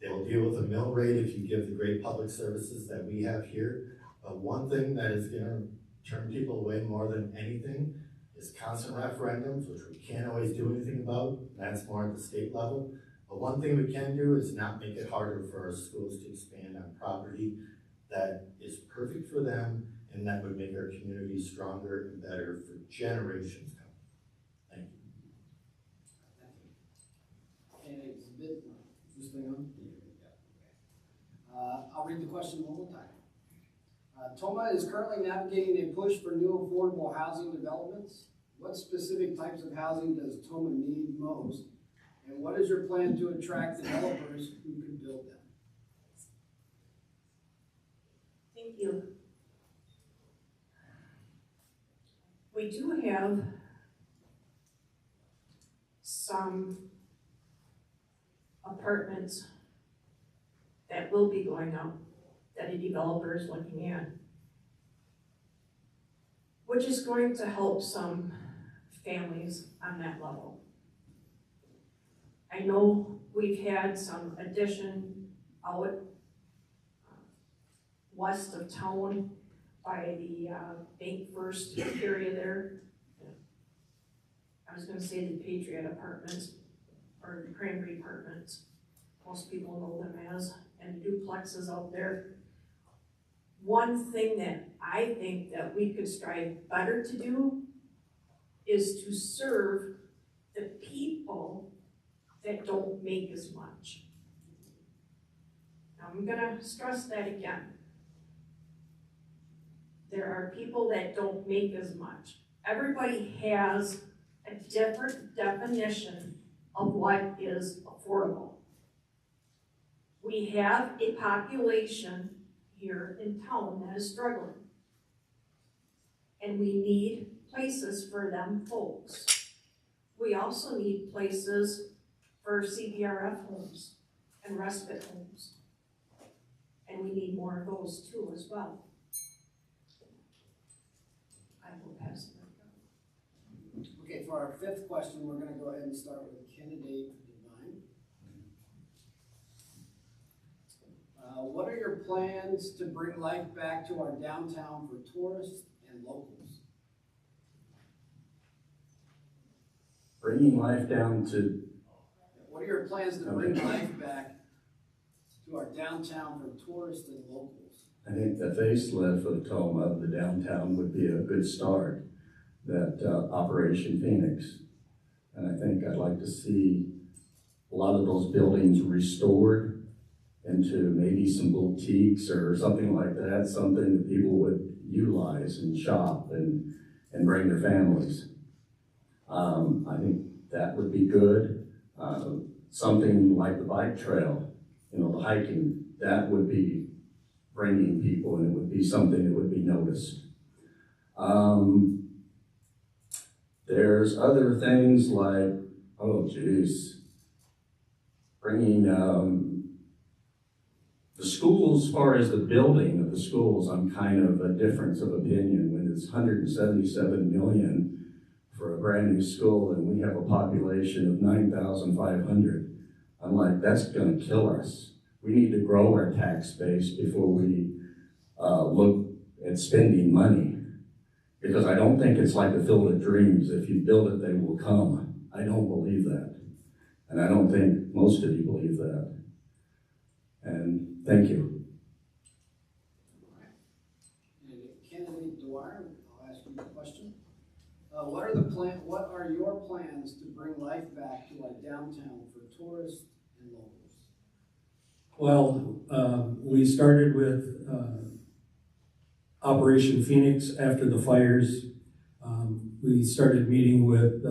they will deal with a mill rate if you give the great public services that we have here. But one thing that is gonna turn people away more than anything is constant referendums, which we can't always do anything about. That's more at the state level. But one thing we can do is not make it harder for our schools to expand on property that is perfect for them and that would make our community stronger and better for generations coming. Thank you. And it's a bit, is this thing on? I'll read the question one more time. Tomah is currently navigating a push for new affordable housing developments. What specific types of housing does Tomah need most? And what is your plan to attract developers who can build them? Thank you. We do have some apartments that will be going up that a developer is looking at, which is going to help some families on that level. I know we've had some addition out west of town by the Bank First area there. I was gonna say the Patriot Apartments or the Cranberry Apartments. Most people know them as, and duplexes out there. One thing that I think that we could strive better to do is to serve the people that don't make as much. Now, I'm gonna stress that again. There are people that don't make as much. Everybody has a different definition of what is affordable. We have a population here in town that is struggling. And we need places for them folks. We also need places for CBRF homes and respite homes. And we need more of those too as well. I will pass it on. Okay, for our fifth question, we're gonna go ahead and start with candidate Devine. What are your plans to bring life back to our downtown for tourists and locals? Bringing life down to, What are your plans to bring life back to our downtown for tourists and locals? I think the facelift of Tomah, of the downtown, would be a good start. That Operation Phoenix. And I think I'd like to see a lot of those buildings restored into maybe some boutiques or something like that, something that people would utilize and shop and bring their families. I think that would be good. Something like the bike trail, the hiking, that would be bringing people, and it would be something that would be noticed. There's other things like, bringing the schools, as far as the building of the schools, I'm kind of a difference of opinion. When it's 177 million for a brand new school and we have a population of 9,500, I'm like, that's gonna kill us. We need to grow our tax base before we look at spending money. Because I don't think it's like the Field of Dreams. If you build it, they will come. I don't believe that. And I don't think most of you believe that. And thank you. And candidate Dwyer, I'll ask you a question. What are your plans to bring life back to our downtown for tourists and locals? Well, we started with Operation Phoenix after the fires. We started meeting with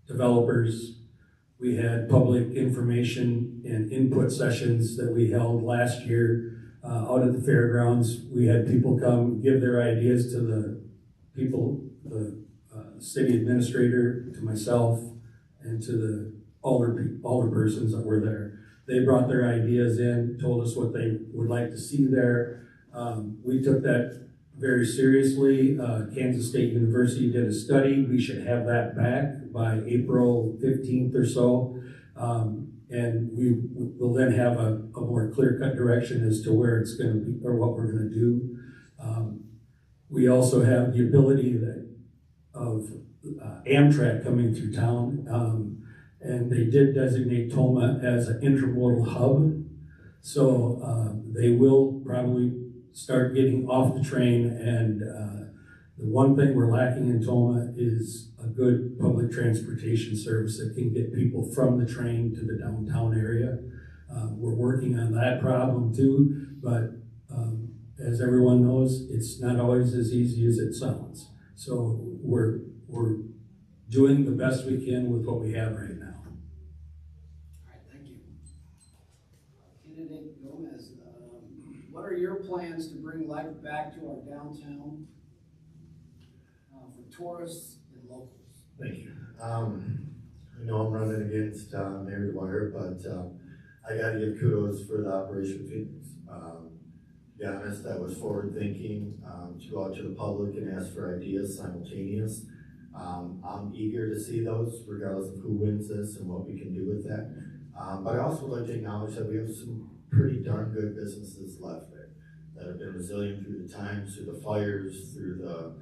developers. We had public information and input sessions that we held last year out at the fairgrounds. We had people come give their ideas to the people, the city administrator, to myself, and to the alder persons that were there. They brought their ideas in, told us what they would like to see there. We took that very seriously. Kansas State University did a study. We should have that back by April 15th or so. And we will then have a more clear-cut direction as to where it's going to be or what we're going to do. We also have the ability of Amtrak coming through town, and they did designate Tomah as an intermodal hub. So they will probably start getting off the train, and the one thing we're lacking in Tomah is a good public transportation service that can get people from the train to the downtown area. We're working on that problem too, but as everyone knows, it's not always as easy as it sounds. So we're doing the best we can with what we have right now. All right, thank you. Candidate Gomez, what are your plans to bring life back to our downtown for tourists and locals? Thank you. I know I'm running against Mayor Dwyer, but I gotta give kudos for the Operation Phoenix. To be honest, that was forward thinking, to go out to the public and ask for ideas simultaneous. I'm eager to see those, regardless of who wins this and what we can do with that. But I also would like to acknowledge that we have some pretty darn good businesses left there that have been resilient through the times, through the fires, through the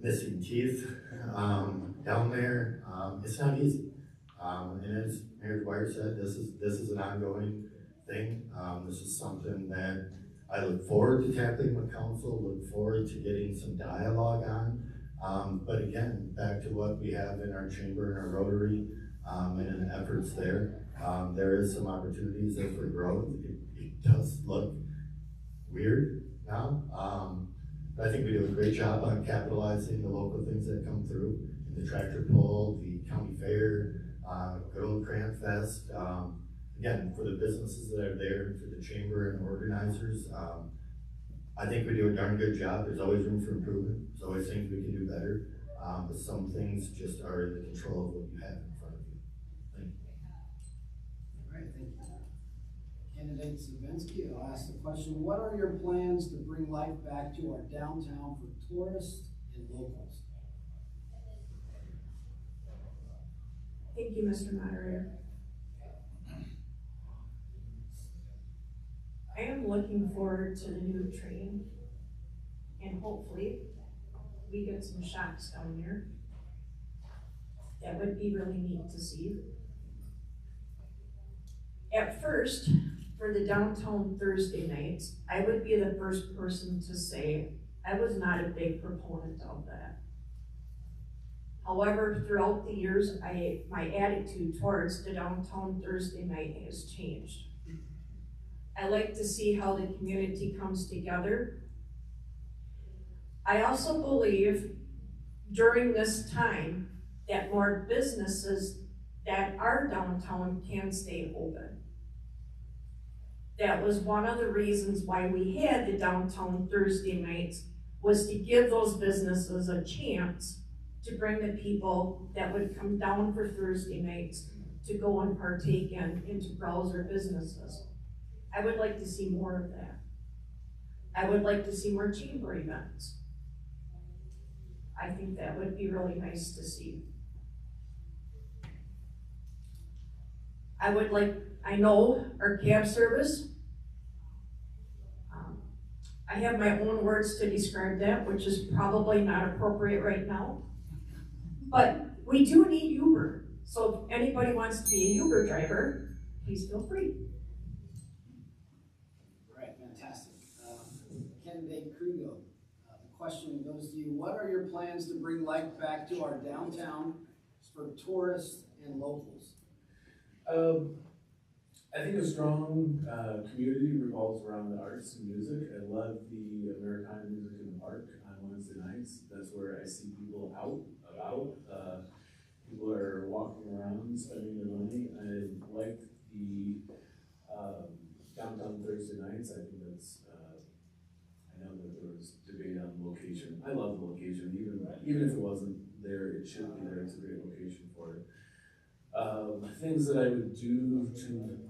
missing teeth down there. It's not easy. And as Mayor Dwyer said, this is an ongoing thing. This is something that I look forward to tackling with council, look forward to getting some dialogue on. But again, back to what we have in our chamber and our Rotary and in the efforts there, there is some opportunities there for growth. It does look weird now. But I think we do a great job on capitalizing the local things that come through. The tractor pull, the county fair, good old Cran Fest. Again, for the businesses that are there, for the chamber and organizers, I think we do a darn good job. There's always room for improvement. There's always things we can do better. But some things just are in the control of what you have in front of you. Thank you. All right, thank you. Candidate Zabinski, I'll ask the question, what are your plans to bring life back to our downtown for tourists and locals? Thank you, Mr. Moderator. I am looking forward to the new train, and hopefully we get some shops down there. That would be really neat to see. At first, for the downtown Thursday nights, I would be the first person to say I was not a big proponent of that. However, throughout the years, my attitude towards the downtown Thursday night has changed. I like to see how the community comes together. I also believe during this time that more businesses that are downtown can stay open. That was one of the reasons why we had the downtown Thursday nights, was to give those businesses a chance to bring the people that would come down for Thursday nights to go and partake in and to browse their businesses. I would like to see more of that. I would like to see more chamber events. I think that would be really nice to see. I know our cab service, I have my own words to describe that, which is probably not appropriate right now. But we do need Uber. So if anybody wants to be a Uber driver, please feel free. All right, fantastic. Candidate Crego, the question goes to you. What are your plans to bring life back to our downtown for tourists and locals? I think a strong community revolves around the arts and music. I love the Americana music in the park on Wednesday nights. That's where I see people out, about. People are walking around, spending their money. I like the downtown Thursday nights. I think that's, I know that there was debate on location. I love the location. Even if it wasn't there, it should be there. It's a great location for it. Things that I would do to,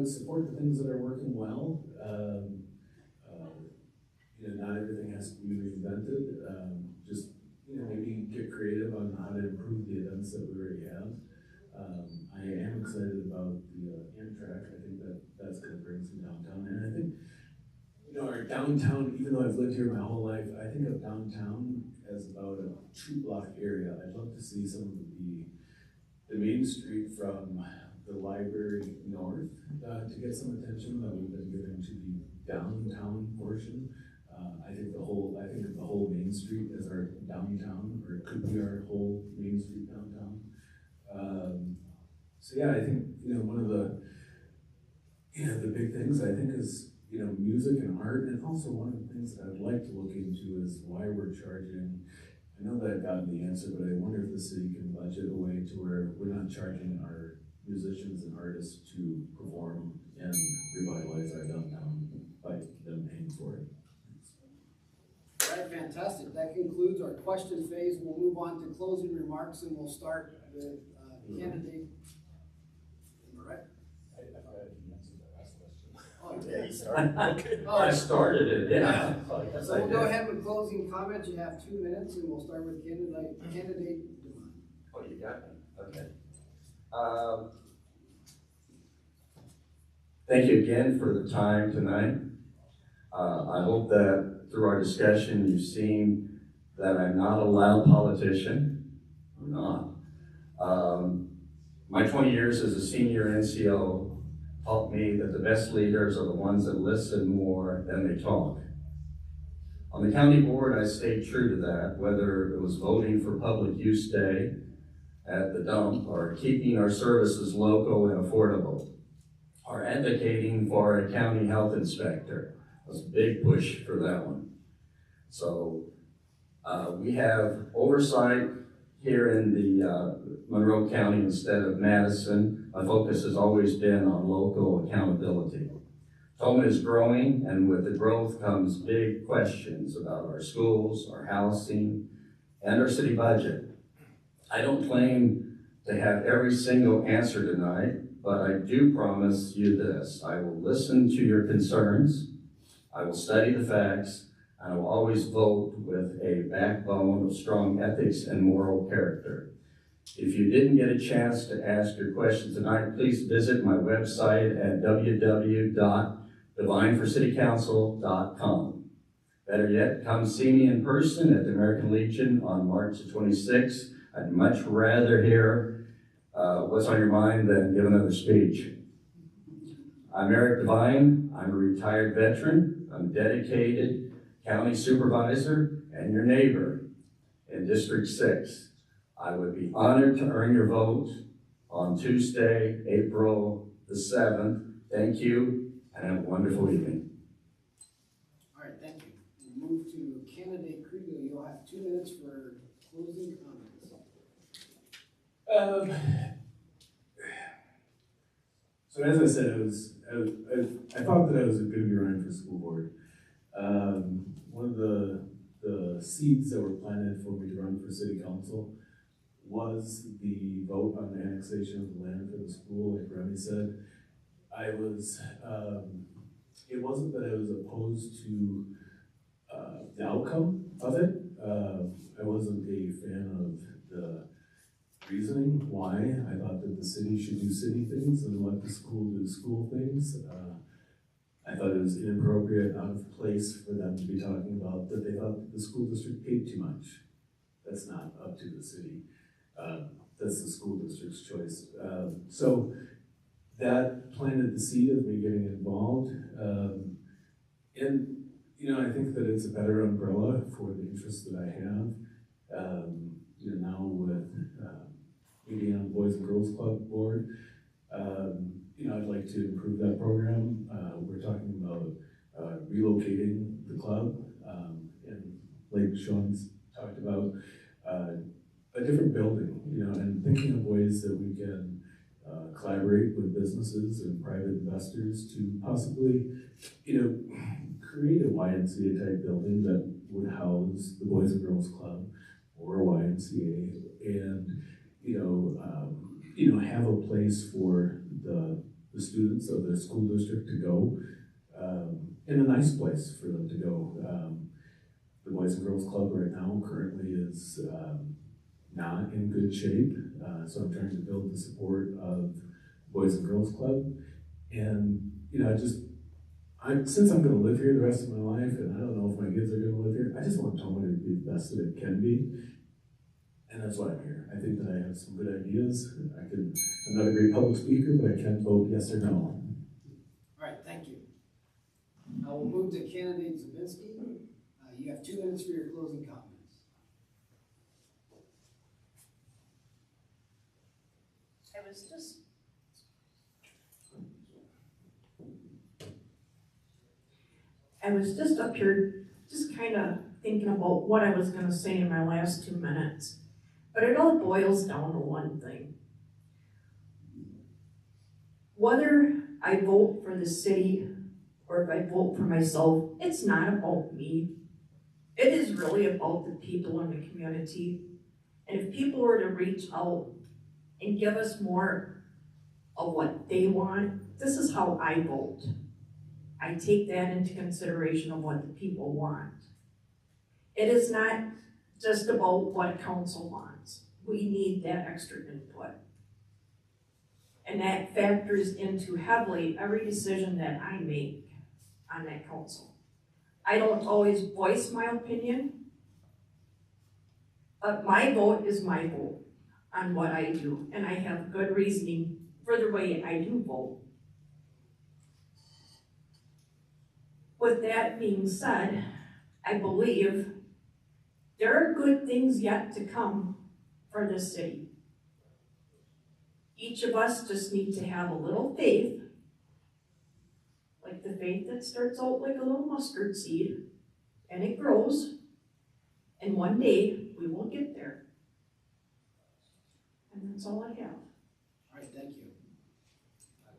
support the things that are working well. not everything has to be reinvented. Just, maybe get creative on how to improve the events that we already have. I am excited about the Amtrak. I think that's going to bring some downtown. And I think, our downtown, even though I've lived here my whole life, I think of downtown as about a 2-block area. I'd love to see some of the main street from the library north to get some attention that we've been given to the downtown portion. I think of the whole Main Street as our downtown, or it could be our whole Main Street downtown. So yeah, I think, one of the big things I think is, music and art, and also one of the things that I'd like to look into is why we're charging. I know that I've gotten the answer, but I wonder if the city can budget a way to where we're not charging our musicians and artists to perform and revitalize our downtown by them paying for it. All right, fantastic. That concludes our question phase. We'll move on to closing remarks, and we'll start with candidate. All right. I forgot the answer to that last question. Oh, Yeah, he started. Okay. I started it, yeah. So we'll go ahead with closing comments. You have 2 minutes, and we'll start with candidate Devine. Oh, you got me, okay. Thank you again for the time tonight. I hope that through our discussion, you've seen that I'm not a loud politician. I'm not. My 20 years as a senior NCO taught me that the best leaders are the ones that listen more than they talk. On the county board, I stayed true to that, whether it was voting for Public Use Day at the dump, or keeping our services local and affordable, or advocating for a county health inspector. It was a big push for that one. So we have oversight here in the Monroe County instead of Madison. My focus has always been on local accountability. Tomah is growing, and with the growth comes big questions about our schools, our housing, and our city budget. I don't claim to have every single answer tonight, but I do promise you this: I will listen to your concerns, I will study the facts, and I will always vote with a backbone of strong ethics and moral character. If you didn't get a chance to ask your question tonight, please visit my website at www.devineforcitycouncil.com. Better yet, come see me in person at the American Legion on March the 26th. I'd much rather hear what's on your mind than give another speech. I'm Eric Devine. I'm a retired veteran. I'm a dedicated county supervisor and your neighbor in District 6. I would be honored to earn your vote on Tuesday, April the 7th. Thank you, and have a wonderful evening. All right, thank you. We'll move to candidate Crego. You'll have 2 minutes for closing comments. So as I said, I thought that I was going to be running for school board. One of the seeds that were planted for me to run for city council was the vote on the annexation of the land for the school, like Remy said. It wasn't that I was opposed to the outcome of it. I wasn't a fan of the reasoning why. I thought that the city should do city things and let the school do school things. I thought it was inappropriate, out of place for them to be talking about that they thought that the school district paid too much. That's not up to the city. That's the school district's choice. So that planted the seed of me getting involved. And, I think that it's a better umbrella for the interests that I have. Now with being on the Boys and Girls Club board, I'd like to improve that program. We're talking about relocating the club, and like Shawn's talked about, a different building, and thinking of ways that we can collaborate with businesses and private investors to possibly, create a YMCA type building that would house the Boys and Girls Club or a YMCA, and have a place for the students of the school district to go. in a nice place for them to go. The Boys and Girls Club right now currently is not in good shape, so I'm trying to build the support of Boys and Girls Club. And, you know, since I'm going to live here the rest of my life, and I don't know if my kids are going to live here, I just want Tomah to be the best that it can be. And that's why I'm here. I think that I have some good ideas. I'm not a great public speaker, but I can vote yes or no. All right, thank you. I will move to candidate Zabinski. You have 2 minutes for your closing comments. I was just up here, just kind of thinking about what I was gonna say in my last 2 minutes. But it all boils down to one thing. Whether I vote for the city or if I vote for myself, it's not about me. It is really about the people in the community. And if people were to reach out and give us more of what they want, this is how I vote. I take that into consideration of what the people want. It is not just about what council wants. We need that extra input. And that factors into heavily every decision that I make on that council. I don't always voice my opinion, but my vote is my vote on what I do, and I have good reasoning for the way I do vote. With that being said, I believe there are good things yet to come for this city. Each of us just need to have a little faith, like the faith that starts out like a little mustard seed, and it grows, and one day we will get there. And that's all I have. All right, thank you.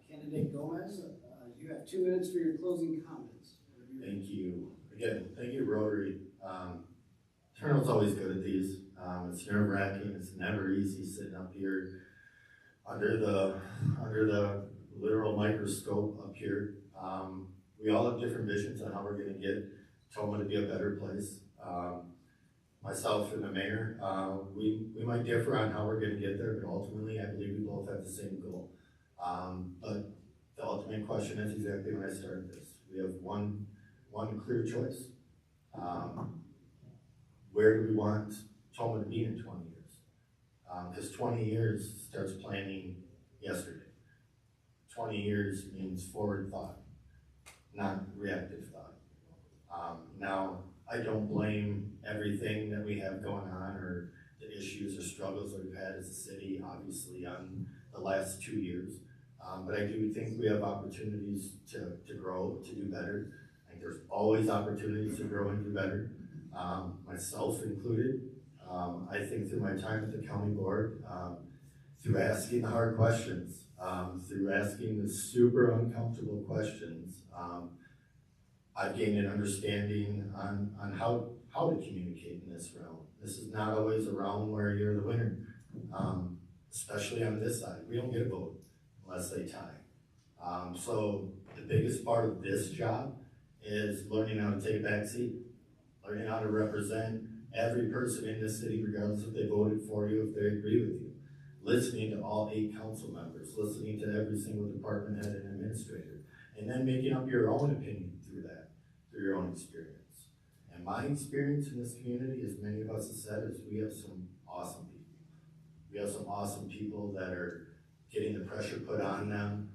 Candidate Gomez, you have 2 minutes for your closing comments. Thank you. Again, thank you, Rotary. Turnout's always good at these. It's nerve-wracking. It's never easy sitting up here under the literal microscope up here. We all have different visions on how we're going to get Tomah to be a better place. Myself and the mayor, we might differ on how we're going to get there, but ultimately I believe we both have the same goal. But the ultimate question is exactly when I started this. We have one clear choice. Where do we want Tomah to be in 20 years? Because 20 years starts planning yesterday. 20 years means forward thought, not reactive thought. Now, I don't blame everything that we have going on or the issues or struggles that we've had as a city, obviously, on the last 2 years. But I do think we have opportunities to grow, to do better. I think there's always opportunities to grow and do better, myself included. I think through my time at the county board, through asking the hard questions, through asking the super uncomfortable questions, I've gained an understanding on how to communicate in this realm. This is not always a realm where you're the winner, especially on this side. We don't get a vote unless they tie. So the biggest part of this job is learning how to take a back seat, learning how to represent every person in this city, regardless if they voted for you, if they agree with you. Listening to all 8 council members, listening to every single department head and administrator, and then making up your own opinion through that, through your own experience. And my experience in this community, as many of us have said, is we have some awesome people. We have some awesome people that are getting the pressure put on them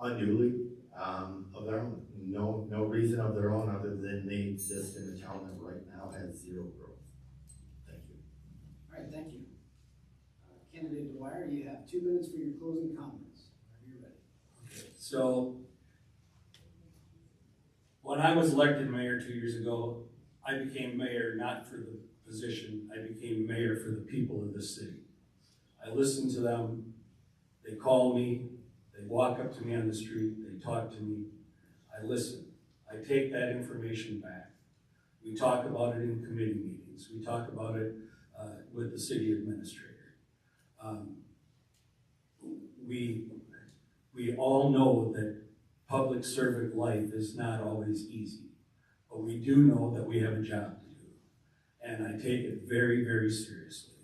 unduly, of their own. No reason of their own other than they exist in a town that right now has 0 growth. Thank you. All right, thank you. Candidate Dwyer, you have 2 minutes for your closing comments. Whenever you're ready. Okay, so when I was elected mayor 2 years ago, I became mayor not for the position, I became mayor for the people of this city. I listened to them, they call me, they walk up to me on the street, they talk to me, I listen. I take that information back. We talk about it in committee meetings, we talk about it with the city administrator. We all know that public servant life is not always easy. But we do know that we have a job to do. And I take it very, very seriously.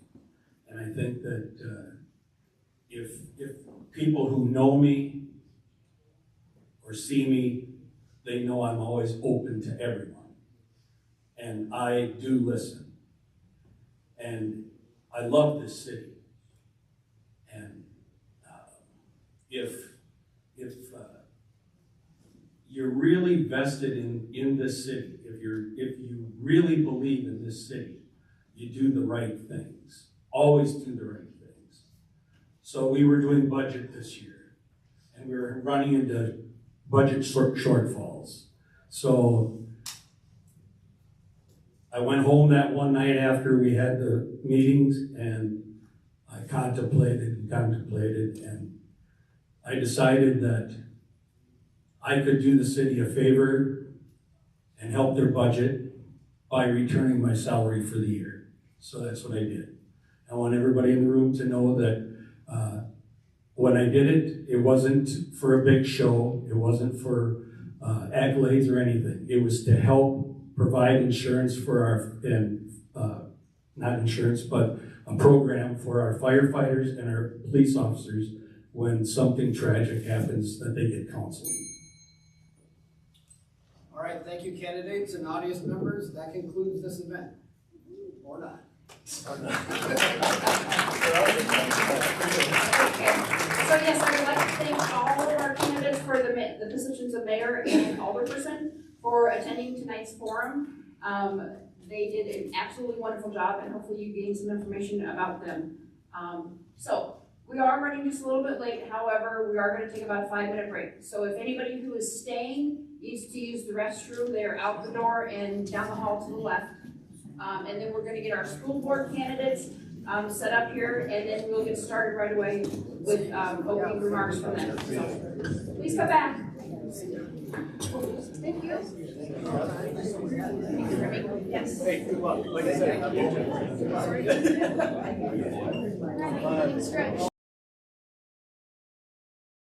And I think that if people who know me or see me, they know I'm always open to everyone. And I do listen. And I love this city. And if you're really vested in this city, if you really believe in this city, you do the right things. Always do the right things. So we were doing budget this year, and we were running into budget shortfalls. So I went home that one night after we had the meetings, and I contemplated, and I decided that I could do the city a favor and help their budget by returning my salary for the year. So that's what I did. I want everybody in the room to know that when I did it, it wasn't for a big show. It wasn't for accolades or anything. It was to help provide insurance for not insurance, but a program for our firefighters and our police officers when something tragic happens, that they get counseling. All right, thank you, candidates and audience members. That concludes this event. Or not. Okay. So yes, I would like to thank all of our candidates for the positions of mayor and alderperson for attending tonight's forum. They did an absolutely wonderful job, and hopefully you gained some information about them. So we are running just a little bit late. However, we are going to take about a 5-minute break. So if anybody who is staying needs to use the restroom, they are out the door and down the hall to the left. And then we're going to get our school board candidates set up here, and then we'll get started right away with opening remarks from them. So please come back. Thank you. Thanks, Remy. Yes. Hey, good luck. Like I said, Sorry. Stretch.